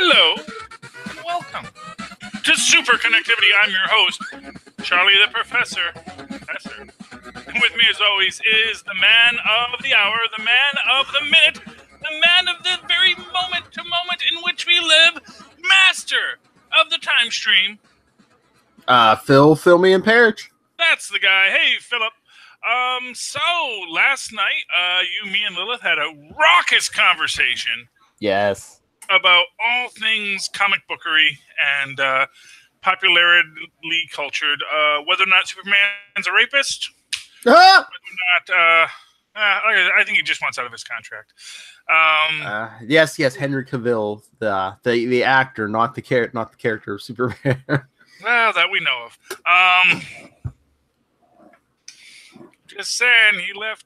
Hello, and welcome to Superconnectivity. I'm your host, Charlie the Professor Esser. And with me, as always, is the man of the hour, the man of the minute, the man of the very moment to moment in which we live, master of the time stream. Phil Perich. That's the guy. Hey, Philip. So last night, you, me, and Lilith had a raucous conversation. Yes. About all things comic bookery and popularly cultured, whether or not Superman's a rapist, whether or not, I think he just wants out of his contract. Yes, Henry Cavill, the actor, not the character of Superman. Well, that we know of. Just saying, he left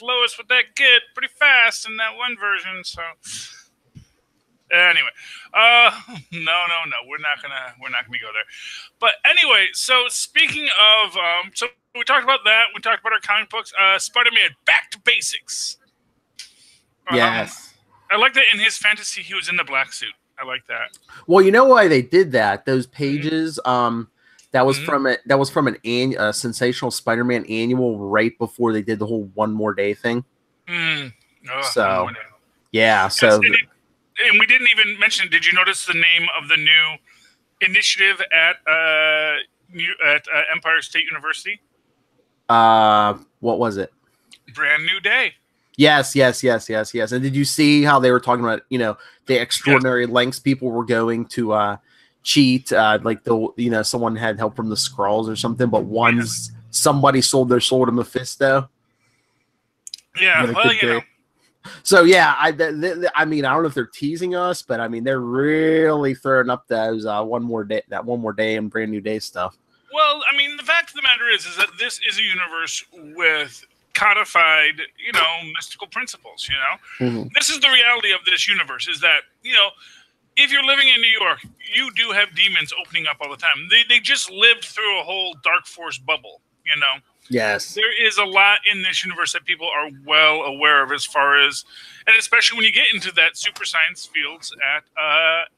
Lois with that kid pretty fast in that one version. So anyway, no, we're not gonna go there. But anyway, so speaking of, so we talked about that. We talked about our comic books. Spider-Man, back to basics. Yes. I like that in his fantasy he was in the black suit. I like that. Well, you know why they did that? Those pages, that was from a Sensational Spider-Man annual right before they did the whole One More Day thing. So, yeah. So, and we didn't even mention. Did you notice the name of the new initiative at Empire State University? What was it? Brand New Day. Yes. And did you see how they were talking about, the extraordinary lengths people were going to cheat? Like someone had help from the Skrulls or something, but somebody sold their soul to Mephisto. Yeah, well, So yeah, I mean, I don't know if they're teasing us, but I mean, they're really throwing up those one more day and Brand New Day stuff. Well, I mean, the fact of the matter is that this is a universe with codified, mystical principles. Mm-hmm. This is the reality of this universe. Is that if you're living in New York, you do have demons opening up all the time. They just lived through a whole dark force bubble. Yes, there is a lot in this universe that people are well aware of, as far as, and especially when you get into that super science fields at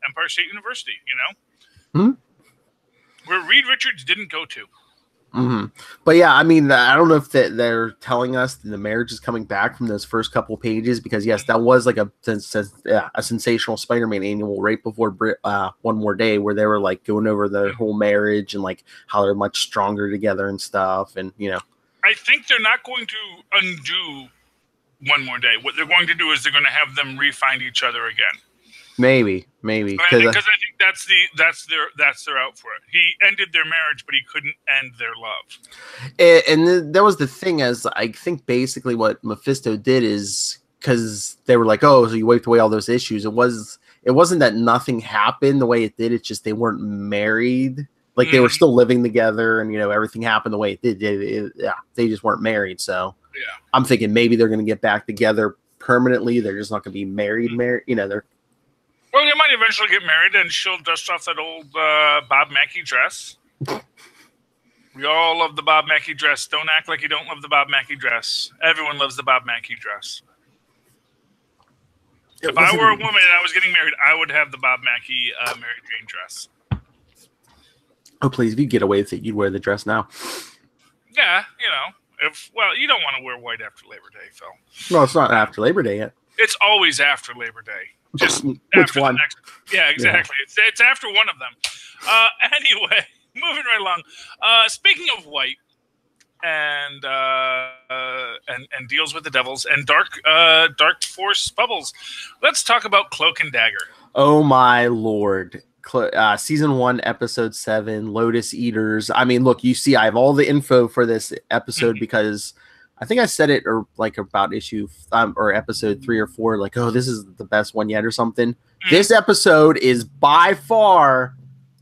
Empire State University. Where Reed Richards didn't go to. Mm-hmm. But yeah, I mean, I don't know if they're telling us the marriage is coming back from those first couple pages, because yes, that was like a Sensational Spider-Man annual right before One More Day, where they were like going over their whole marriage and like how they're much stronger together and stuff. And I think they're not going to undo One More Day. What they're going to do is they're going to have them re-find each other again. Maybe because I think that's their out for it. He ended their marriage, but he couldn't end their love. And that was the thing, as I think basically what Mephisto did is, because they were like, oh, so you wiped away all those issues. It wasn't that nothing happened the way it did. It's just they weren't married. Like they were still living together, and everything happened the way it did. They just weren't married. So yeah, I'm thinking maybe they're going to get back together permanently. They're just not going to be married. They're. Well, they might eventually get married, and she'll dust off that old Bob Mackie dress. We all love the Bob Mackie dress. Don't act like you don't love the Bob Mackie dress. Everyone loves the Bob Mackie dress. If I were a woman and I was getting married, I would have the Bob Mackie Mary Jane dress. Oh, please, if you get away with it, you'd wear the dress now. Yeah, you don't want to wear white after Labor Day, Phil. No, it's not after Labor Day yet. It's always after Labor Day. Just which one? Yeah, exactly. Yeah. It's after one of them. Anyway, moving right along. Speaking of white and deals with the devils and dark force bubbles, let's talk about Cloak and Dagger. Oh my lord! Season 1, episode 7, Lotus Eaters. I mean, look, you see, I have all the info for this episode because I think I said it about issue or episode 3 or 4, like, oh, this is the best one yet or something. This episode is by far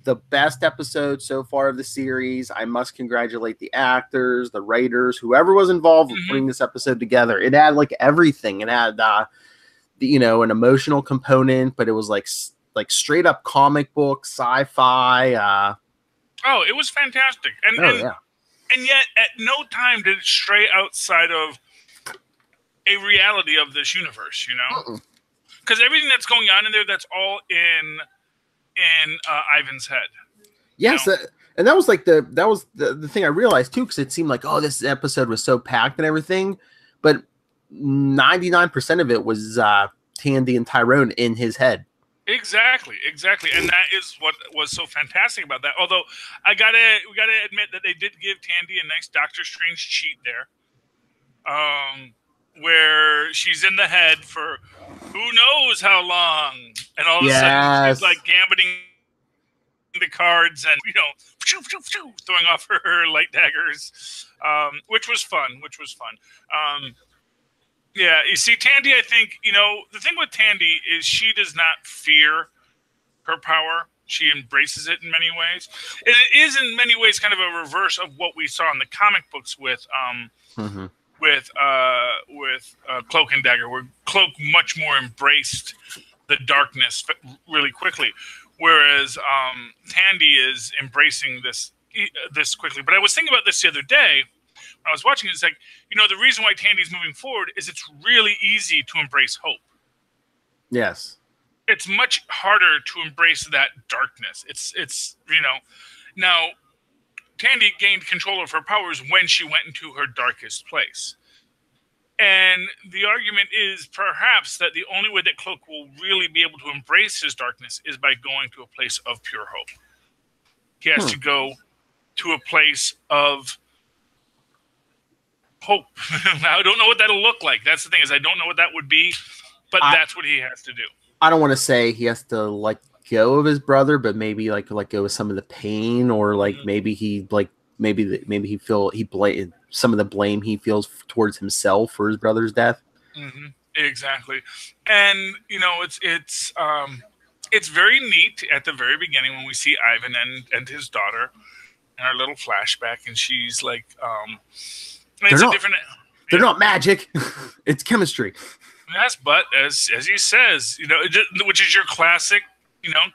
the best episode so far of the series. I must congratulate the actors, the writers, whoever was involved with putting this episode together. It had like everything. It had an emotional component, but it was like straight up comic book, sci-fi. Oh, it was fantastic. And yet, at no time did it stray outside of a reality of this universe, because everything that's going on in there, that's all in Ivan's head. Yes, and that was like the thing I realized too, because it seemed like, oh, this episode was so packed and everything, but 99% of it was Tandy and Tyrone in his head. Exactly, and that is what was so fantastic about that. Although we gotta admit that they did give Tandy a nice Doctor Strange cheat there, where she's in the head for who knows how long, and all of a sudden she's like gambiting the cards and throwing off her light daggers, which was fun. Yeah, you see, Tandy, I think, the thing with Tandy is she does not fear her power. She embraces it in many ways. It is in many ways kind of a reverse of what we saw in the comic books with Cloak and Dagger, where Cloak much more embraced the darkness really quickly, whereas Tandy is embracing this quickly. But I was thinking about this the other day. I was watching it, it's like, the reason why Tandy's moving forward is it's really easy to embrace hope. Yes. It's much harder to embrace that darkness. It's now Tandy gained control of her powers when she went into her darkest place. And the argument is perhaps that the only way that Cloak will really be able to embrace his darkness is by going to a place of pure hope. He has to go to a place of hope. I don't know what that'll look like. That's the thing, is I don't know what that would be, but that's what he has to do. I don't want to say he has to let go of his brother, but maybe let go of some of the pain, or maybe he blame some of the blame he feels towards himself for his brother's death. Exactly. And it's very neat at the very beginning when we see Ivan and his daughter in our little flashback, and she's like, they're not magic. It's chemistry. Yes, but as he says, which is your classic,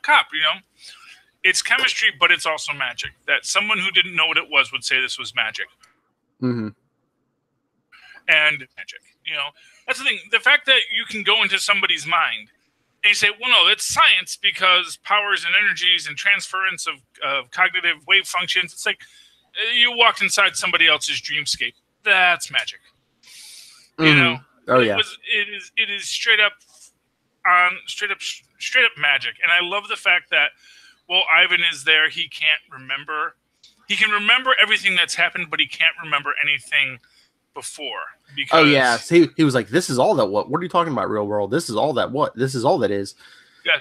cop, it's chemistry, but it's also magic. That someone who didn't know what it was would say this was magic. And magic, that's the thing. The fact that you can go into somebody's mind and you say, well, no, it's science because powers and energies and transference of cognitive wave functions. It's like you walked inside somebody else's dreamscape. That's magic. Oh yeah. It is straight up magic. And I love the fact that while Ivan is there, he can't remember. He can remember everything that's happened, but he can't remember anything before. Because he was like, this is all that what are you talking about, real world? This is all that what? This is all that is. Yeah.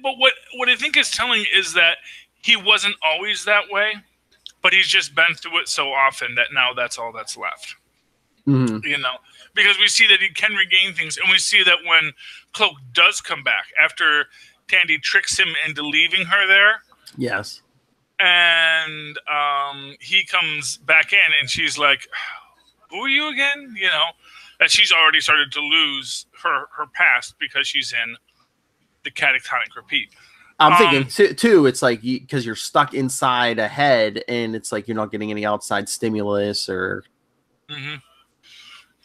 But what I think is telling is that he wasn't always that way, but he's just been through it so often that now that's all that's left. Because we see that he can regain things, and we see that when Cloak does come back after Tandy tricks him into leaving her there. Yes. And he comes back in, and she's like, who are you again? That she's already started to lose her past because she's in the catatonic repeat. I'm thinking too. It's like because you're stuck inside a head, and it's like you're not getting any outside stimulus or.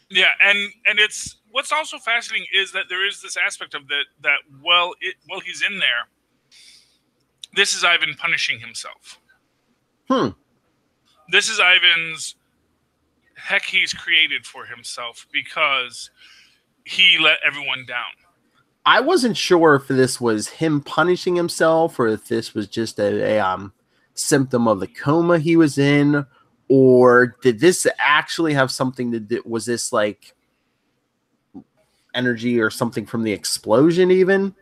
Yeah, and it's what's also fascinating is that there is this aspect of that while he's in there, this is Ivan punishing himself. This is Ivan's heck he's created for himself because he let everyone down. I wasn't sure if this was him punishing himself or if this was just a symptom of the coma he was in, or did this actually have something to do? Was this like energy or something from the explosion even?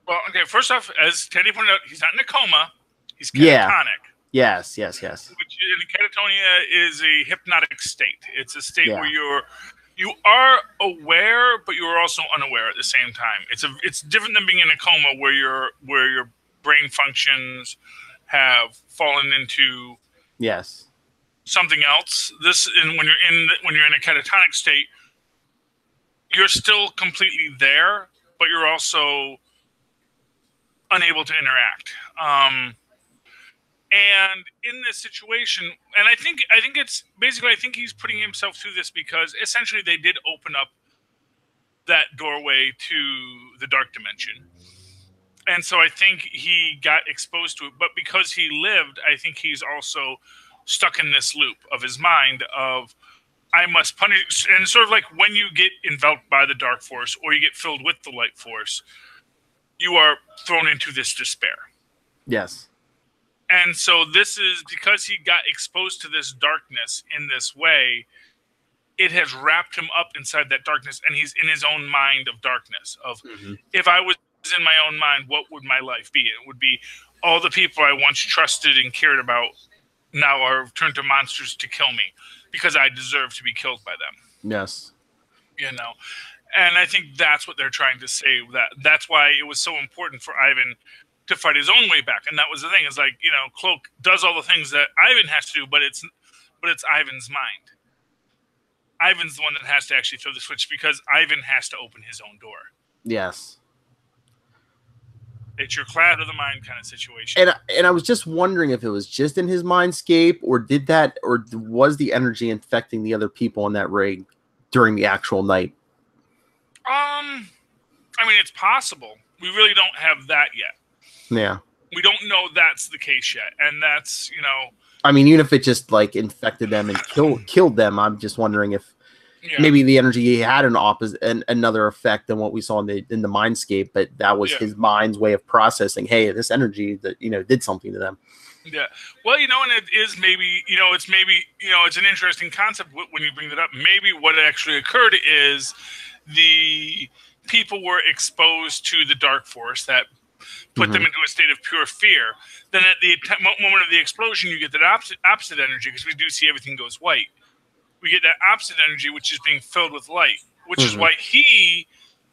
Well, okay, first off, as Teddy pointed out, he's not in a coma. He's catatonic. Yes. Which in catatonia is a hypnotic state. It's a state where you are aware, but you are also unaware at the same time. It's different than being in a coma where your brain functions have fallen into something else. When you're in a catatonic state, you're still completely there, but you're also unable to interact. And in this situation, and I think it's basically, I think he's putting himself through this because essentially they did open up that doorway to the dark dimension. And so I think he got exposed to it. But because he lived, I think he's also stuck in this loop of his mind of, I must punish. And sort of like when you get enveloped by the dark force or you get filled with the light force, you are thrown into this despair. Yes. And so this is because he got exposed to this darkness in this way, it has wrapped him up inside that darkness, and he's in his own mind of darkness of, if I was in my own mind, what would my life be? It would be all the people I once trusted and cared about now are turned to monsters to kill me because I deserve to be killed by them. Yes. You know, and I think that's what they're trying to say. That's why it was so important for Ivan to fight his own way back. And that was the thing. It's like, you know, Cloak does all the things that Ivan has to do, but it's Ivan's mind. Ivan's the one that has to actually throw the switch because Ivan has to open his own door. Yes. It's your cloud of the mind kind of situation. And I was just wondering if it was just in his mindscape, or was the energy infecting the other people in that rig during the actual night? I mean, it's possible. We really don't have that yet. Yeah. We don't know that's the case yet. And that's, you know... I mean, even if it just, like, infected them and killed them, I'm just wondering if maybe the energy had another effect than what we saw in the mindscape, but that was his mind's way of processing, hey, this energy that, you know, did something to them. Yeah. Well, you know, and it is maybe, you know, it's an interesting concept when you bring that up. Maybe what actually occurred is the people were exposed to the dark force that put them into a state of pure fear. Then at the moment of the explosion, you get that opposite energy, because we do see everything goes white. We get that opposite energy, which is being filled with light, which is why he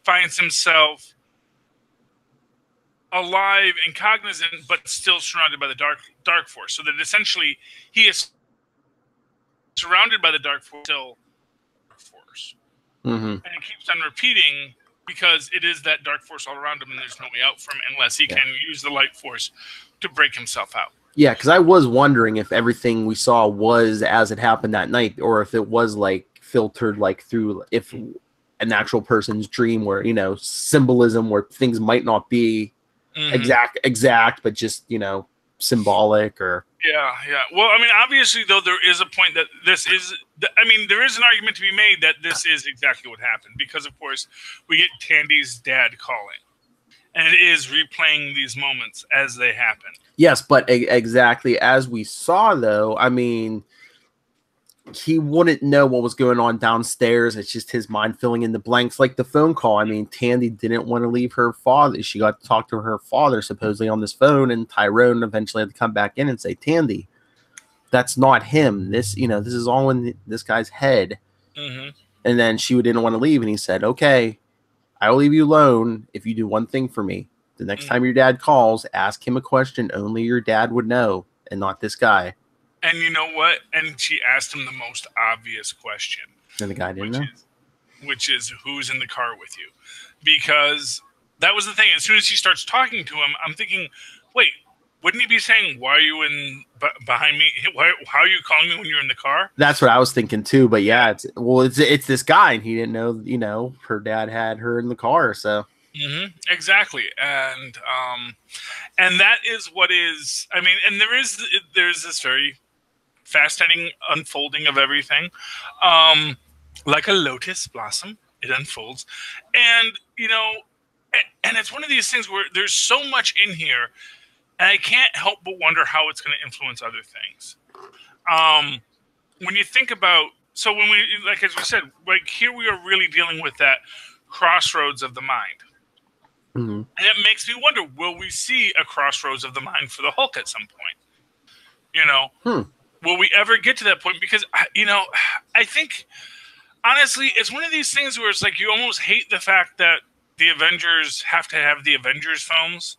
finds himself alive and cognizant, but still surrounded by the dark force. So that essentially he is surrounded by the dark force. And it keeps on repeating, because it is that dark force all around him, and there's no way out from him unless he can use the light force to break himself out. Yeah, because I was wondering if everything we saw was as it happened that night, or if it was like filtered like through if an actual person's dream, where, you know, symbolism where things might not be exact, but just, you know, symbolic or. Yeah. Well, I mean, obviously, though, there is a point that this is. I mean, there is an argument to be made that this is exactly what happened, because, of course, we get Tandy's dad calling, and it is replaying these moments as they happen. Yes, but exactly as we saw, though, I mean, he wouldn't know what was going on downstairs. It's just his mind filling in the blanks, like the phone call. I mean, Tandy didn't want to leave her father. She got to talk to her father supposedly on this phone, and Tyrone eventually had to come back in and say, Tandy, that's not him. This, you know, this is all in this guy's head. And then she didn't want to leave, and he said, okay, I will leave you alone if you do one thing for me. The next time your dad calls, ask him a question only your dad would know, and not this guy. And you know what? And she asked him the most obvious question. And the guy didn't know? Which is, who's in the car with you? Because that was the thing. As soon as she starts talking to him, I'm thinking, wait, wouldn't he be saying, why are you behind me? How are you calling me when you're in the car? That's what I was thinking too. But yeah, it's this guy, and he didn't know, you know, her dad had her in the car. So. Exactly. And that is what is, I mean, and there's this very fascinating unfolding of everything. Like a lotus blossom, it unfolds. And, you know, and it's one of these things where there's so much in here, and I can't help but wonder how it's going to influence other things. When you think about, so when we, like, as we said, like, here we are really dealing with that crossroads of the mind. And it makes me wonder, will we see a crossroads of the mind for the Hulk at some point? You know, will we ever get to that point? Because, you know, I think, honestly, it's one of these things where it's like you almost hate the fact that the Avengers have to have the Avengers films,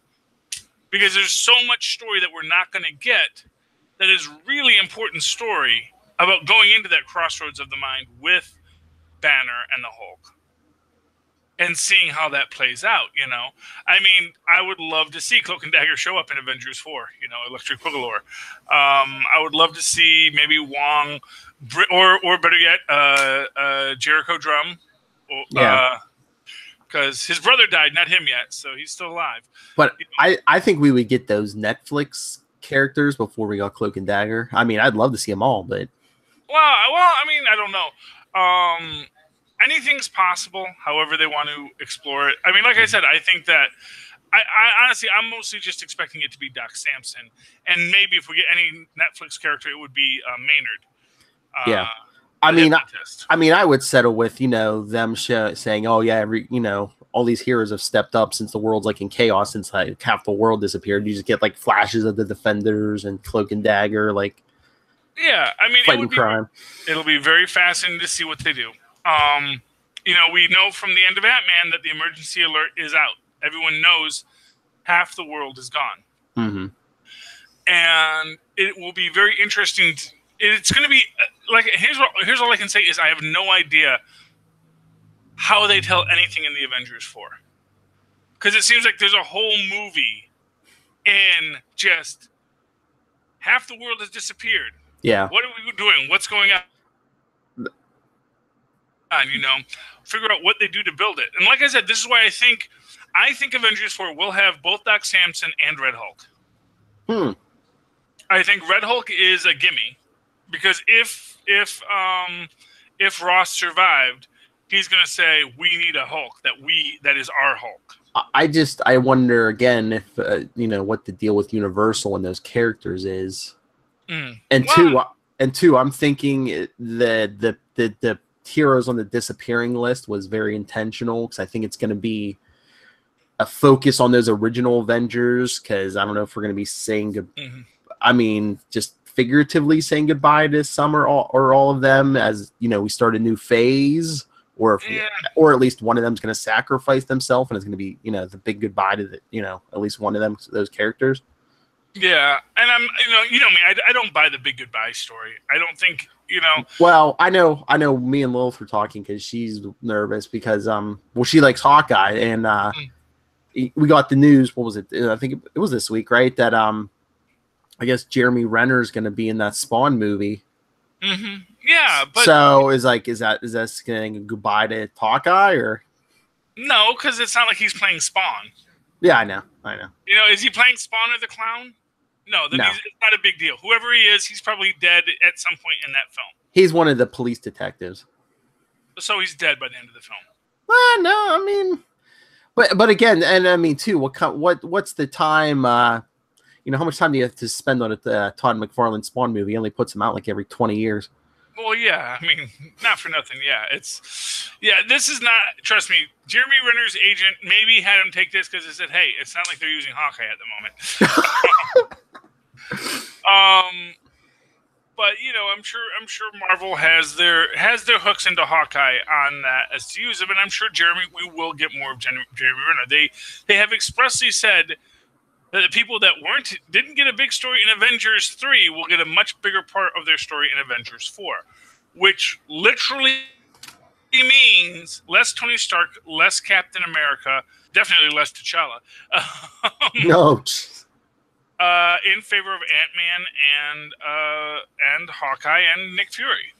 because there's so much story that we're not going to get that is really important story about going into that crossroads of the mind with Banner and the Hulk. And seeing how that plays out, you know. I mean, I would love to see Cloak and Dagger show up in Avengers 4, you know, Electric Boogaloo. I would love to see maybe Wong, or better yet, Jericho Drum. because his brother died, not him yet, so he's still alive. But I think we would get those Netflix characters before we got Cloak and Dagger. I mean, I'd love to see them all, but well, I mean, I don't know. Anything's possible. However, they want to explore it. I mean, like I said, I think that I honestly, I'm mostly just expecting it to be Doc Samson, and maybe if we get any Netflix character, it would be Maynard. Yeah. I mean, I would settle with, them saying, oh yeah, all these heroes have stepped up since the world's like in chaos, since like half the world disappeared. You just get like flashes of the Defenders and Cloak and Dagger, like yeah. I mean, fighting crime. It'll be very fascinating to see what they do. We know from the end of Ant-Man that the emergency alert is out. Everyone knows half the world is gone, and it will be very interesting. It's going to be like here's all I can say is I have no idea how they tell anything in the Avengers 4, because it seems like there's a whole movie in just half the world has disappeared. Yeah, what are we doing? What's going on? Figure out what they do to build it. And like I said, this is why I think Avengers 4 will have both Doc Samson and Red Hulk. I think Red Hulk is a gimme. Because if Ross survived, he's going to say, we need a Hulk, that is our Hulk. I wonder again if, what the deal with Universal and those characters is. And two, I'm thinking the heroes on the disappearing list was very intentional, because I think it's going to be a focus on those original Avengers, because I don't know if we're going to be saying, I mean, just figuratively saying goodbye to some or all of them as we start a new phase, or or at least one of them's going to sacrifice themselves, and it's going to be the big goodbye to at least one of them, those characters. Yeah, and I'm me, I don't buy the big goodbye story. I don't think Well, I know. Me and Lilith were talking because she's nervous because she likes Hawkeye, and we got the news. What was it? I think it was this week, right? That I guess Jeremy Renner is going to be in that Spawn movie. Yeah, but so is that saying goodbye to Hawkeye, or no? Because it's not like he's playing Spawn. Yeah, I know. Is he playing Spawn or the Clown? No, it's not a big deal. Whoever he is, he's probably dead at some point in that film. He's one of the police detectives. So he's dead by the end of the film. Well, no, I mean, but again, and I mean too, what's the time? How much time do you have to spend on a Todd McFarlane Spawn movie? He only puts them out like every 20 years. Well, yeah, I mean, not for nothing. Yeah, this is not. Trust me, Jeremy Renner's agent maybe had him take this because he said, "Hey, it's not like they're using Hawkeye at the moment." But I'm sure Marvel has their hooks into Hawkeye on that as to use them, and I'm sure we will get more of Jeremy Renner. They have expressly said that the people that didn't get a big story in Avengers 3 will get a much bigger part of their story in Avengers 4, which literally means less Tony Stark, less Captain America, definitely less T'Challa. No. In favor of Ant-Man and Hawkeye and Nick Fury,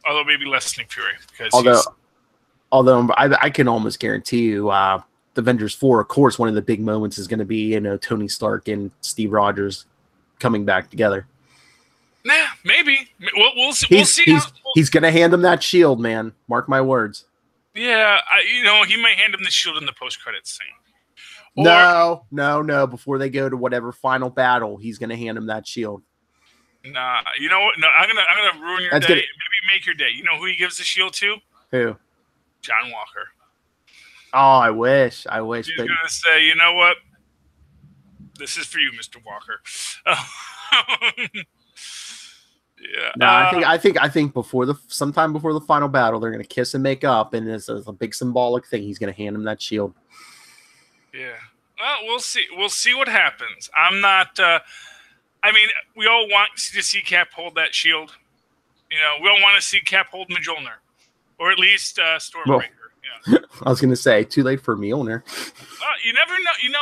although maybe less Nick Fury because although I can almost guarantee you, Avengers 4, of course, one of the big moments is going to be Tony Stark and Steve Rogers coming back together. Nah, maybe we'll see. He's going to hand him that shield, man. Mark my words. Yeah, he might hand him the shield in the post-credits scene. No. Before they go to whatever final battle, he's going to hand him that shield. Nah, you know what? No, I'm gonna ruin your day. Maybe make your day. You know who he gives the shield to? Who? John Walker. Oh, I wish. He's gonna say, you know what? This is for you, Mr. Walker. Yeah. No, I think sometime before the final battle, they're gonna kiss and make up, and it's a big symbolic thing. He's gonna hand him that shield. Yeah. Well, we'll see. We'll see what happens. I'm not. I mean, we all want to see Cap hold that shield. We all want to see Cap hold Mjolnir, or at least Stormbreaker. Well, I was going to say, too late for Mjolnir. You never know.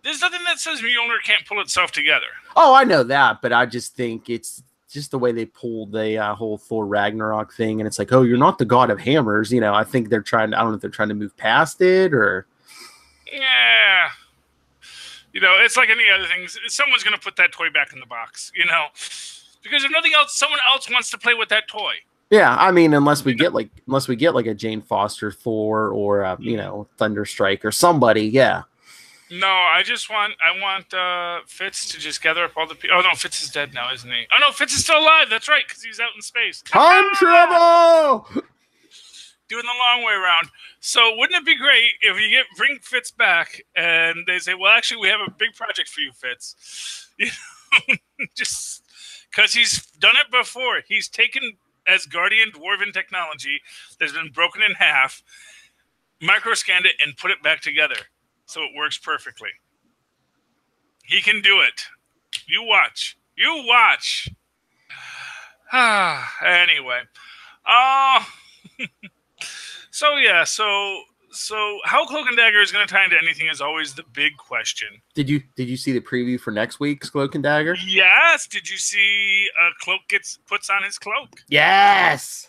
There's nothing that says Mjolnir can't pull itself together. Oh, I know that, but I just think it's just the way they pulled the whole Thor Ragnarok thing, and it's like, oh, you're not the god of hammers. You know, I think they're trying. I don't know if they're trying to move past it or. Yeah. You know, it's like any other things. Someone's going to put that toy back in the box, you know, because if nothing else, someone else wants to play with that toy. Yeah, I mean, unless we get like a Jane Foster Thor or you know, Thunderstrike or somebody, yeah. No, I want Fitz to just gather up all the people. Oh no, Fitz is dead now, isn't he? Oh no, Fitz is still alive. That's right, because he's out in space. Time travel. Doing the long way around. So wouldn't it be great if you bring Fitz back and they say, well, actually, we have a big project for you, Fitz. You know, just because he's done it before. He's taken Asgardian dwarven technology that's been broken in half, microscanned it, and put it back together so it works perfectly. He can do it. You watch. You watch. Anyway. So yeah, so how Cloak and Dagger is going to tie into anything is always the big question. Did you see the preview for next week's Cloak and Dagger? Yes. Did you see Cloak puts on his cloak? Yes.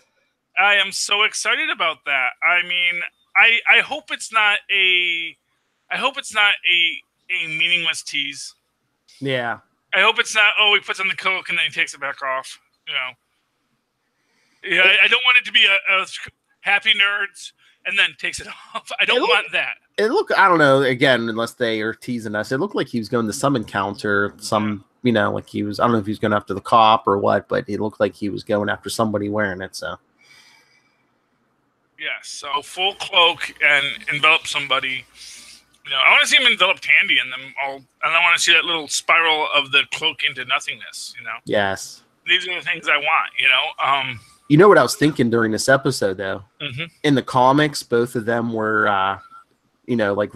I am so excited about that. I mean, I hope it's not a meaningless tease. Yeah. I hope it's not. Oh, he puts on the cloak and then he takes it back off. You know. Yeah, I don't want it to be a happy nerds and then takes it off. I don't want that. I don't know, again, unless they are teasing us, it looked like he was going to some encounter, you know, like he was, I don't know if he was going after the cop or what, but it looked like he was going after somebody wearing it, so. Yes, so full cloak and envelop somebody. You know, I want to see him envelop Tandy and them all, and I want to see that little spiral of the cloak into nothingness, you know? Yes. These are the things I want, you know? You know what I was thinking during this episode, though? Mm-hmm. In the comics, both of them were, you know, like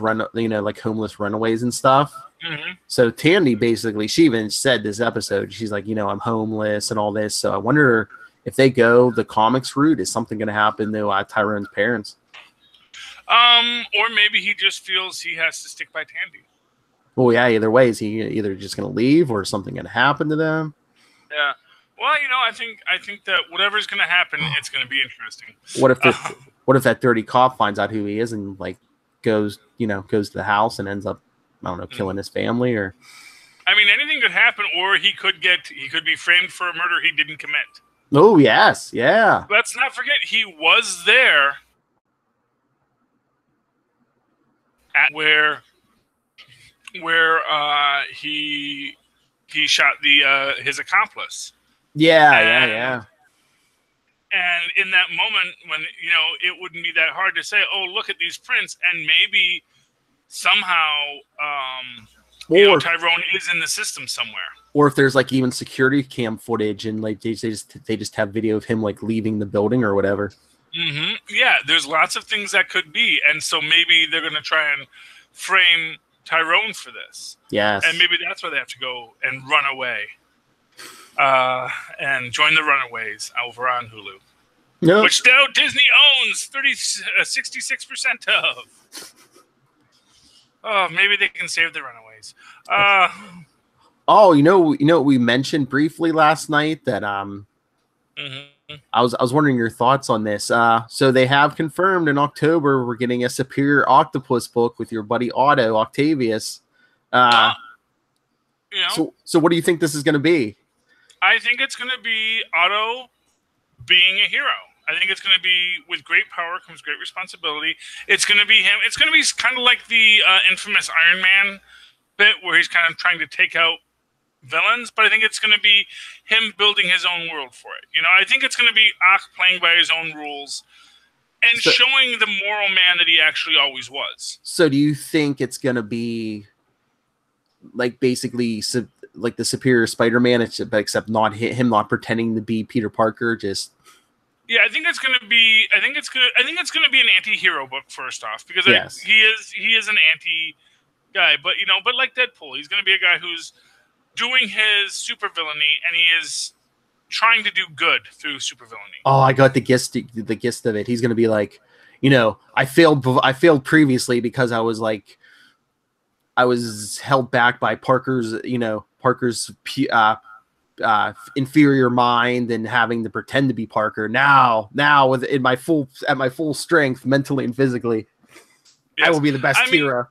homeless runaways and stuff. Mm-hmm. So Tandy basically, she even said this episode, she's like, you know, I'm homeless and all this. So I wonder if they go the comics route, is something going to happen to Tyrone's parents? Or maybe he just feels he has to stick by Tandy. Well, yeah, either way, is he either just going to leave or is something going to happen to them? Yeah. Well, you know, I think that whatever's going to happen, it's going to be interesting. What if that dirty cop finds out who he is and like goes to the house and ends up, I don't know, killing his family? Or I mean, anything could happen, or he could be framed for a murder he didn't commit. Oh yes, yeah. Let's not forget he was there at where he shot his accomplice. Yeah. And in that moment, when, you know, it wouldn't be that hard to say, oh, look at these prints, and maybe somehow Tyrone is in the system somewhere. Or if there's like even security cam footage and like they just have video of him like leaving the building or whatever. Mm-hmm. Yeah, there's lots of things that could be, and so maybe they're going to try and frame Tyrone for this. Yes. And maybe that's why they have to go and run away. And join the Runaways over on Hulu. Nope. Which now Disney owns 66% of. Oh, maybe they can save the Runaways. Oh, you know, we mentioned briefly last night that Mm-hmm. I was wondering your thoughts on this. So they have confirmed in October we're getting a Superior Octopus book with your buddy Otto Octavius. You know, so what do you think this is going to be? I think it's going to be Otto being a hero. I think it's going to be, with great power comes great responsibility. It's going to be him. It's going to be kind of like the infamous Iron Man bit where he's kind of trying to take out villains, but I think it's going to be him building his own world for it. You know, I think it's going to be Ock playing by his own rules and showing the moral man that he actually always was. So do you think it's going to be like basically like the Superior Spider-Man, except not him not pretending to be Peter Parker, just... Yeah, I think it's going to be an anti-hero book first off, because yes. he is an anti guy, but you know, but like Deadpool, he's going to be a guy who's doing his supervillainy, and he is trying to do good through supervillainy. Oh, I got the gist of it. He's going to be like, you know, I failed previously because I was held back by Parker's inferior mind and having to pretend to be Parker. Now at my full strength, mentally and physically, yes. I will be the best hero.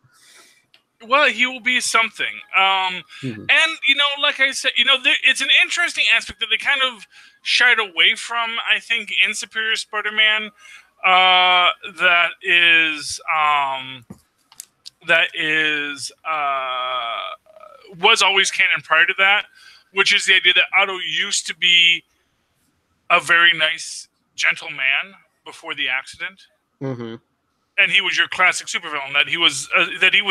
Well, he will be something. And, like I said, it's an interesting aspect that they kind of shied away from, I think, in Superior Spider-Man. That was always canon prior to that, which is the idea that Otto used to be a very nice, gentle man before the accident. Mm-hmm. And he was your classic supervillain. That he was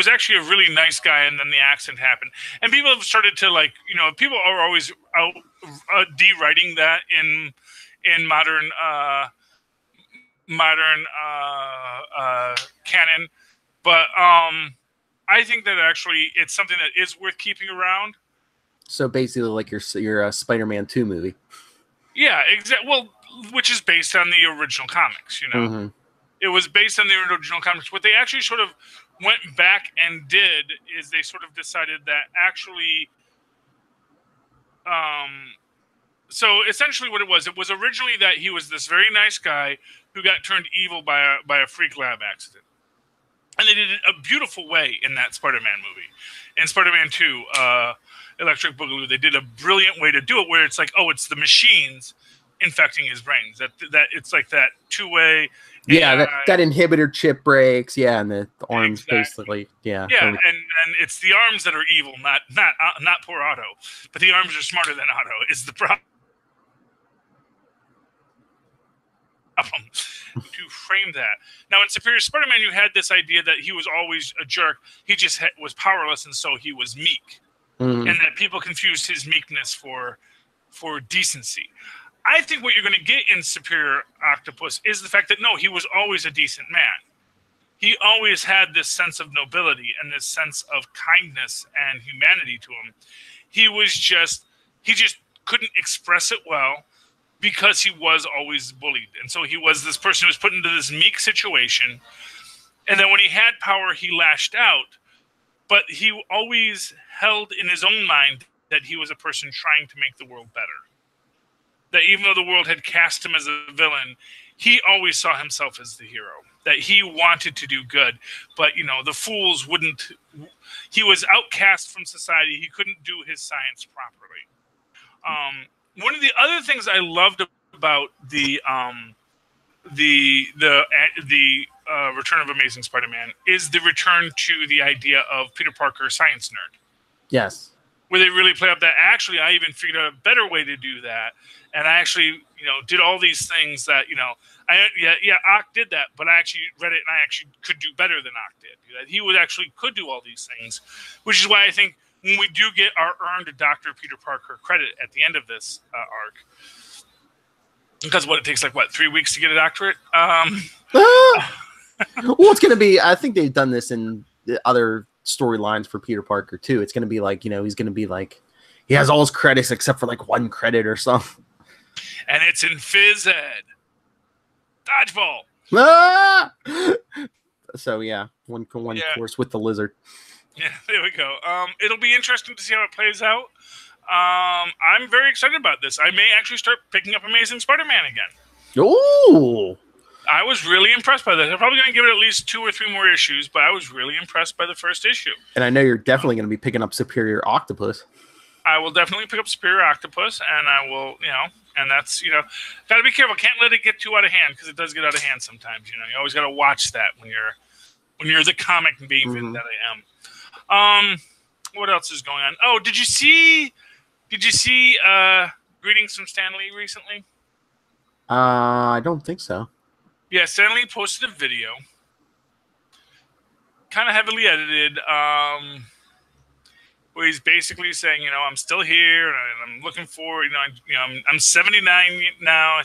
actually a really nice guy, and then the accident happened. And people have started to people are always out de-writing that in modern canon. But I think that actually it's something that is worth keeping around. So basically, like your Spider-Man 2 movie. Yeah, exactly. Well, which is based on the original comics. Mm-hmm. It was based on the original comics. What they actually sort of went back and did is they sort of decided that actually, so essentially what it was originally that he was this very nice guy who got turned evil by a freak lab accident. And they did it a beautiful way in that Spider-Man movie. In Spider-Man 2, Electric Boogaloo, they did a brilliant way to do it where it's like, oh, it's the machines infecting his brains. That it's like that two-way. Yeah, that inhibitor chip breaks. Yeah, and the arms basically. Yeah. Yeah, and it's the arms that are evil, not poor Otto. But the arms are smarter than Otto is the problem. To frame that. Now, in Superior Spider-Man, you had this idea that he was always a jerk. He just was powerless, and so he was meek. Mm-hmm. And that people confused his meekness for decency. I think what you're going to get in Superior Octopus is the fact that, no, he was always a decent man. He always had this sense of nobility and this sense of kindness and humanity to him. He just couldn't express it well because he was always bullied. And so he was this person who was put into this meek situation. And then when he had power, he lashed out. But he always held in his own mind that he was a person trying to make the world better. That even though the world had cast him as a villain, he always saw himself as the hero. That he wanted to do good. But, the fools wouldn't. He was outcast from society. He couldn't do his science properly. One of the other things I loved about the Return of Amazing Spider-Man is the return to the idea of Peter Parker, science nerd. Yes. Where they really play up that, actually, I even figured out a better way to do that. And I actually, did all these things that, Ock did that, but I actually read it and I actually could do better than Ock did. That he could do all these things, which is why I think when we do get our earned Dr. Peter Parker credit at the end of this arc, because it takes 3 weeks to get a doctorate? Well, it's going to be, I think they've done this in the other storylines for Peter Parker too. It's going to be he's going to be he has all his credits except for one credit or something. And it's in phys ed. Dodgeball. Ah! So yeah, one course with the lizard. Yeah, there we go. It'll be interesting to see how it plays out. I'm very excited about this. I may actually start picking up Amazing Spider-Man again. Ooh! I was really impressed by this. I'm probably going to give it at least 2 or 3 more issues, but I was really impressed by the first issue. And I know you're definitely going to be picking up Superior Octopus. I will definitely pick up Superior Octopus, and I will, and that's, got to be careful. Can't let it get too out of hand, because it does get out of hand sometimes. You always got to watch that when you're the comic maven that I am. What else is going on? Oh, did you see Greetings from Stan Lee recently? I don't think so. Yeah, Stan Lee posted a video, kind of heavily edited, where he's basically saying, I'm still here, and I'm looking forward. I'm 79 now.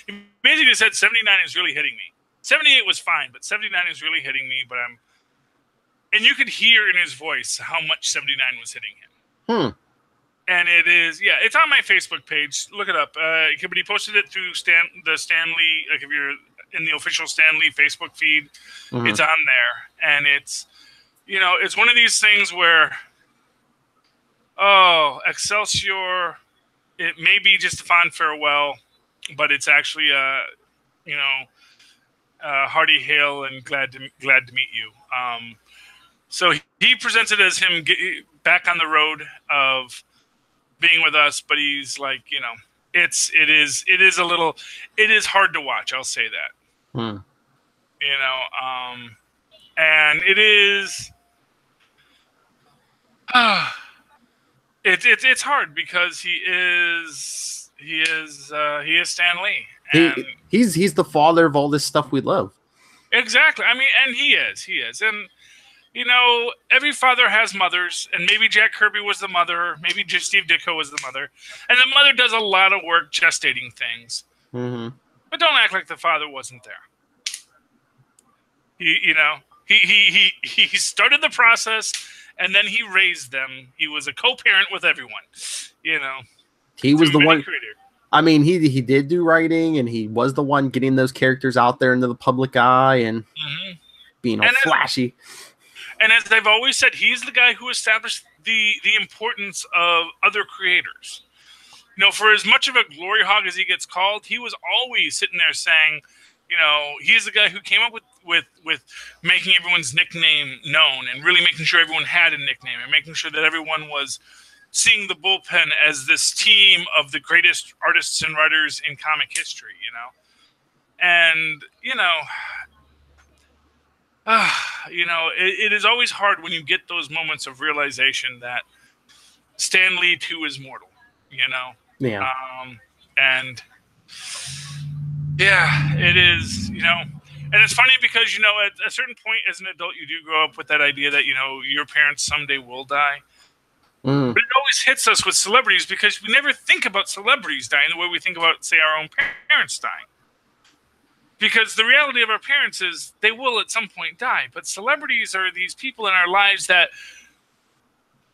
He basically said 79 is really hitting me. 78 was fine, but 79 is really hitting me. And you could hear in his voice how much 79 was hitting him. And it is, it's on my Facebook page. Look it up. But he posted it through the Stan Lee, if you're in the official Stan Lee Facebook feed, it's on there. And it's, it's one of these things where, Excelsior, it may be just a fond farewell, but it's actually hearty hail and glad to meet you. So he presents it as him back on the road of being with us, but he's like, it is hard to watch. I'll say that. And it is, it's hard because he is Stan Lee. And he's the father of all this stuff we love. Exactly. I mean, and he is, and every father has mothers, and maybe Jack Kirby was the mother, maybe just Steve Ditko was the mother, and the mother does a lot of work gestating things. Mm-hmm. But don't act like the father wasn't there. He started the process, and then he raised them. He was a co-parent with everyone. He was the one. Creator. I mean, he did do writing, and he was the one getting those characters out there into the public eye and being all flashy. And as I've always said, he's the guy who established the importance of other creators. For as much of a glory hog as he gets called, he was always sitting there saying, he's the guy who came up with making everyone's nickname known and really making sure everyone had a nickname and making sure that everyone was seeing the bullpen as this team of the greatest artists and writers in comic history, And, it is always hard when you get those moments of realization that Stan Lee too is mortal, Yeah. And yeah, it is, and it's funny because, at a certain point as an adult, you do grow up with that idea that, your parents someday will die. But it always hits us with celebrities because we never think about celebrities dying the way we think about, say, our own parents dying. Because the reality of our parents is they will at some point die. But celebrities are these people in our lives that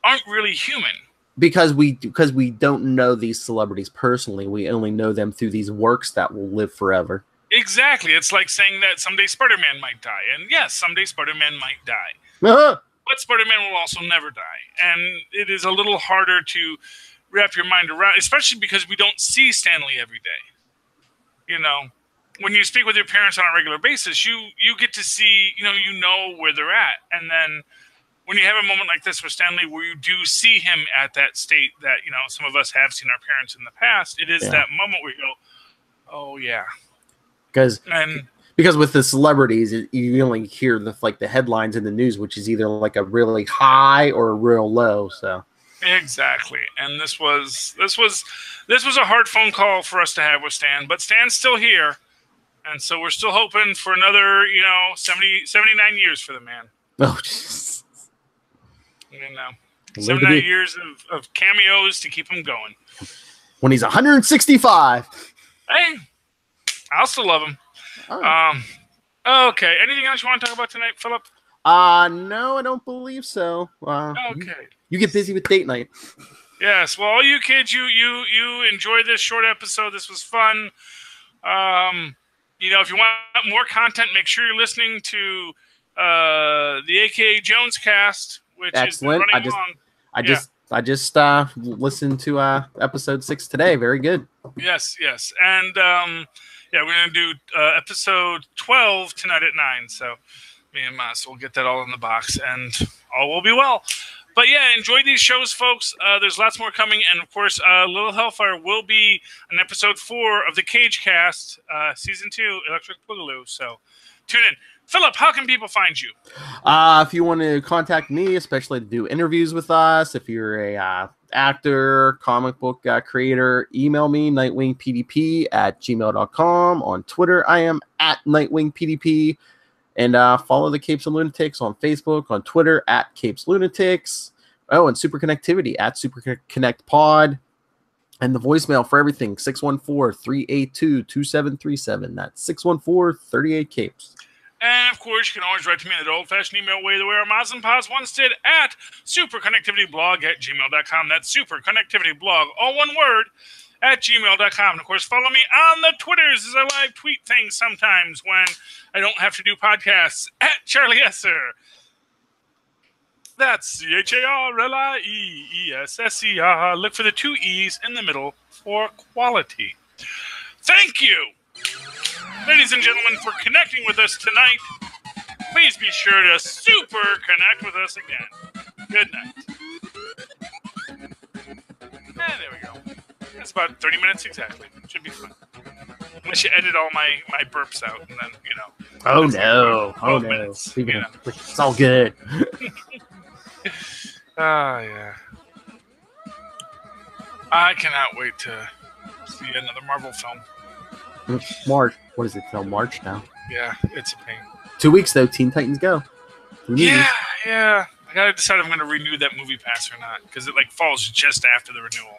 aren't really human. Because we don't know these celebrities personally. We only know them through these works that will live forever. Exactly. It's like saying that someday Spider-Man might die. And yes, someday Spider-Man might die. But Spider-Man will also never die. And it is a little harder to wrap your mind around, especially because we don't see Stan Lee every day. When you speak with your parents on a regular basis, you get to see, where they're at. And then when you have a moment like this with Stan Lee, where you do see him at that state that, some of us have seen our parents in the past, it is that moment where you go, oh, yeah. Because with the celebrities, you only hear the headlines in the news, which is either like a really high or a real low. So exactly, and this was a hard phone call for us to have with Stan, but Stan's still here, and so we're still hoping for another 79 years for the man. Oh, jeez. 79 years of cameos to keep him going. When he's 165, hey, I'll still love him. Oh. Okay. Anything else you want to talk about tonight, Philip? No, I don't believe so. Okay. You get busy with date night. Yes. Well, all you kids, you enjoy this short episode. This was fun. If you want more content, make sure you're listening to the AKA Jones cast, which excellent. is running long. I just listened to episode 6 today. Very good. Yes. And we're going to do episode 12 tonight at 9. So me and Mas will get that all in the box and all will be well. But yeah, enjoy these shows, folks. There's lots more coming. And of course, Little Hellfire will be on episode 4 of the Cage Cast, season 2, Electric Boogaloo. So tune in. Philip, how can people find you? If you want to contact me, especially to do interviews with us, if you're a actor, comic book creator, email me, nightwingpdp@gmail.com. On Twitter, I am @nightwingpdp. And follow the Capes and Lunatics on Facebook, on Twitter, @CapesLunatics. Oh, and Superconnectivity, @SuperConnectPod. And the voicemail for everything, 614-382-2737. That's 614-38-CAPES. And, of course, you can always write to me in the old-fashioned email way the way our Mods and Pods once did at superconnectivityblog@gmail.com. That's superconnectivityblog, all one word, @gmail.com. And, of course, follow me on the Twitters as I live tweet things sometimes when I don't have to do podcasts, @Charlie Esser. That's CHARLIEESSER. Look for the 2 E's in the middle for quality. Thank you, ladies and gentlemen, for connecting with us tonight. Please be sure to super connect with us again. Good night. And there we go. That's about 30 minutes exactly. Should be fun. Unless you edit all my burps out, and then, you know. Oh, no. Oh, no. Minutes, It's all good. Yeah. I cannot wait to see another Marvel film. March. What is it till March now? Yeah, it's a pain. 2 weeks, though. Teen Titans Go. Yeah. I gotta decide if I'm gonna renew that movie pass or not, because it falls just after the renewal.